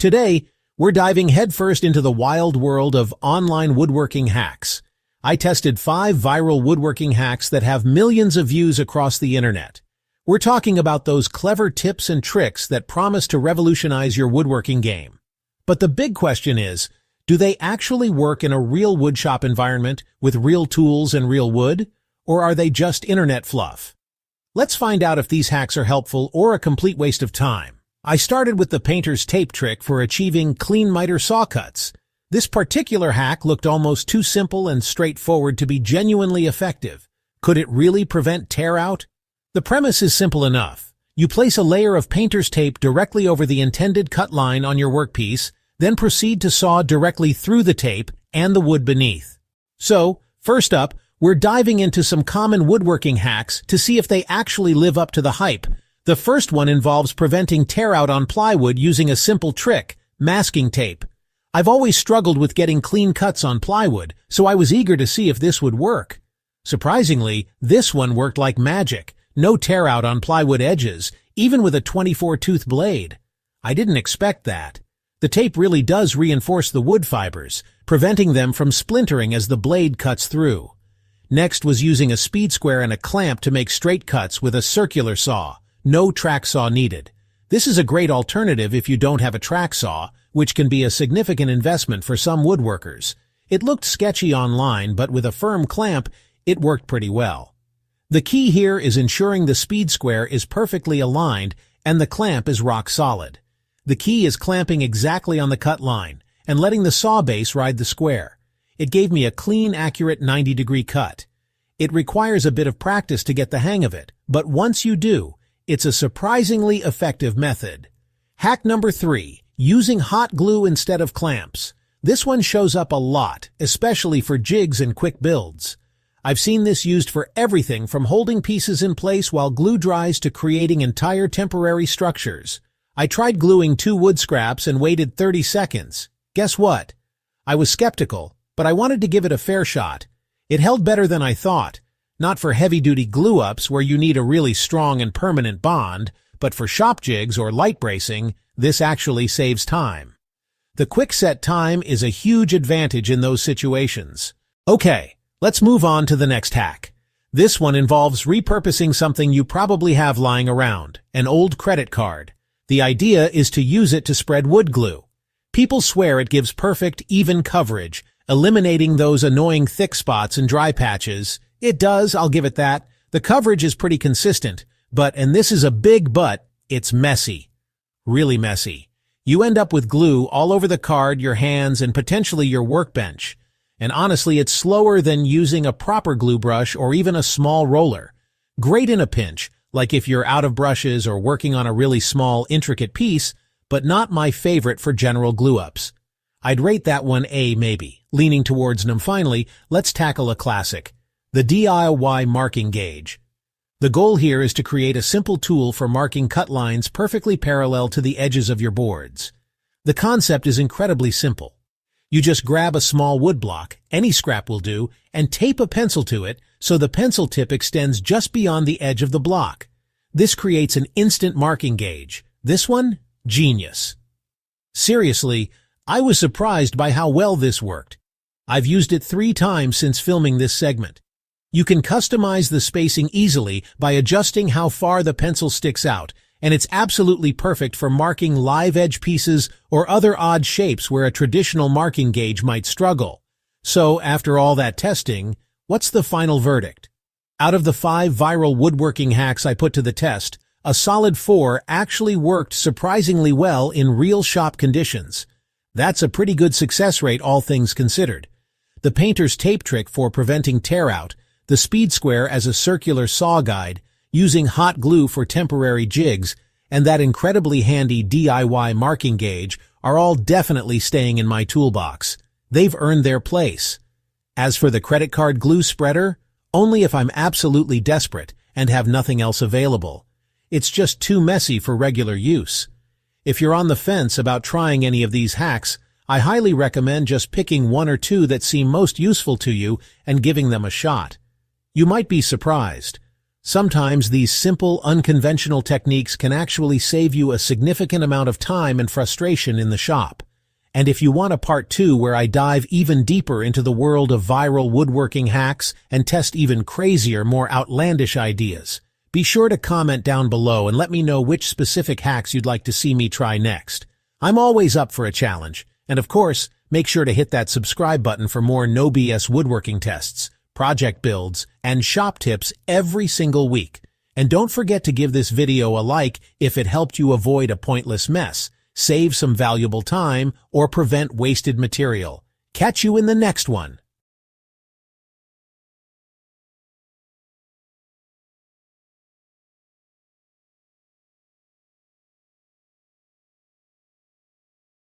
Today, we're diving headfirst into the wild world of online woodworking hacks. I tested 5 viral woodworking hacks that have millions of views across the internet. We're talking about those clever tips and tricks that promise to revolutionize your woodworking game. But the big question is, do they actually work in a real woodshop environment with real tools and real wood? Or are they just internet fluff? Let's find out if these hacks are helpful or a complete waste of time. I started with the painter's tape trick for achieving clean miter saw cuts. This particular hack looked almost too simple and straightforward to be genuinely effective. Could it really prevent tear out? The premise is simple enough. You place a layer of painter's tape directly over the intended cut line on your workpiece, then proceed to saw directly through the tape and the wood beneath. So, first up, we're diving into some common woodworking hacks to see if they actually live up to the hype. The first one involves preventing tear out on plywood using a simple trick, masking tape. I've always struggled with getting clean cuts on plywood, so I was eager to see if this would work. Surprisingly, this one worked like magic. No tear out on plywood edges, even with a 24-tooth blade. I didn't expect that. The tape really does reinforce the wood fibers, preventing them from splintering as the blade cuts through. Next was using a speed square and a clamp to make straight cuts with a circular saw. No track saw needed. This is a great alternative if you don't have a track saw, which can be a significant investment for some woodworkers. It looked sketchy online, but with a firm clamp, it worked pretty well. The key here is ensuring the speed square is perfectly aligned and the clamp is rock solid. The key is clamping exactly on the cut line and letting the saw base ride the square. It gave me a clean, accurate 90-degree cut. It requires a bit of practice to get the hang of it, but once you do, it's a surprisingly effective method. Hack number 3, using hot glue instead of clamps. This one shows up a lot, especially for jigs and quick builds. I've seen this used for everything from holding pieces in place while glue dries to creating entire temporary structures. I tried gluing 2 wood scraps and waited 30 seconds. Guess what? I was skeptical, but I wanted to give it a fair shot. It held better than I thought. Not for heavy-duty glue-ups where you need a really strong and permanent bond, but for shop jigs or light bracing, this actually saves time. The quick set time is a huge advantage in those situations. Okay, let's move on to the next hack. This one involves repurposing something you probably have lying around, an old credit card. The idea is to use it to spread wood glue. People swear it gives perfect, even coverage, eliminating those annoying thick spots and dry patches. It does, I'll give it that. The coverage is pretty consistent, but, and this is a big but, it's messy. Really messy. You end up with glue all over the card, your hands, and potentially your workbench. And honestly, it's slower than using a proper glue brush or even a small roller. Great in a pinch, like if you're out of brushes or working on a really small, intricate piece, but not my favorite for general glue-ups. I'd rate that one A maybe, leaning towards them. Finally, let's tackle a classic. The DIY marking gauge. The goal here is to create a simple tool for marking cut lines perfectly parallel to the edges of your boards. The concept is incredibly simple. You just grab a small wood block, any scrap will do, and tape a pencil to it so the pencil tip extends just beyond the edge of the block. This creates an instant marking gauge. This one? Genius. Seriously, I was surprised by how well this worked. I've used it 3 times since filming this segment. You can customize the spacing easily by adjusting how far the pencil sticks out, and it's absolutely perfect for marking live edge pieces or other odd shapes where a traditional marking gauge might struggle. So, after all that testing, what's the final verdict? Out of the 5 viral woodworking hacks I put to the test, a solid 4 actually worked surprisingly well in real shop conditions. That's a pretty good success rate, all things considered. The painter's tape trick for preventing tear out, the speed square as a circular saw guide, using hot glue for temporary jigs, and that incredibly handy DIY marking gauge are all definitely staying in my toolbox. They've earned their place. As for the credit card glue spreader, only if I'm absolutely desperate and have nothing else available. It's just too messy for regular use. If you're on the fence about trying any of these hacks, I highly recommend just picking 1 or 2 that seem most useful to you and giving them a shot. You might be surprised. Sometimes these simple, unconventional techniques can actually save you a significant amount of time and frustration in the shop. And if you want a part 2 where I dive even deeper into the world of viral woodworking hacks and test even crazier, more outlandish ideas, be sure to comment down below and let me know which specific hacks you'd like to see me try next. I'm always up for a challenge. And of course, make sure to hit that subscribe button for more no BS woodworking tests, project builds, and shop tips every single week. And don't forget to give this video a like if it helped you avoid a pointless mess, save some valuable time, or prevent wasted material. Catch you in the next one.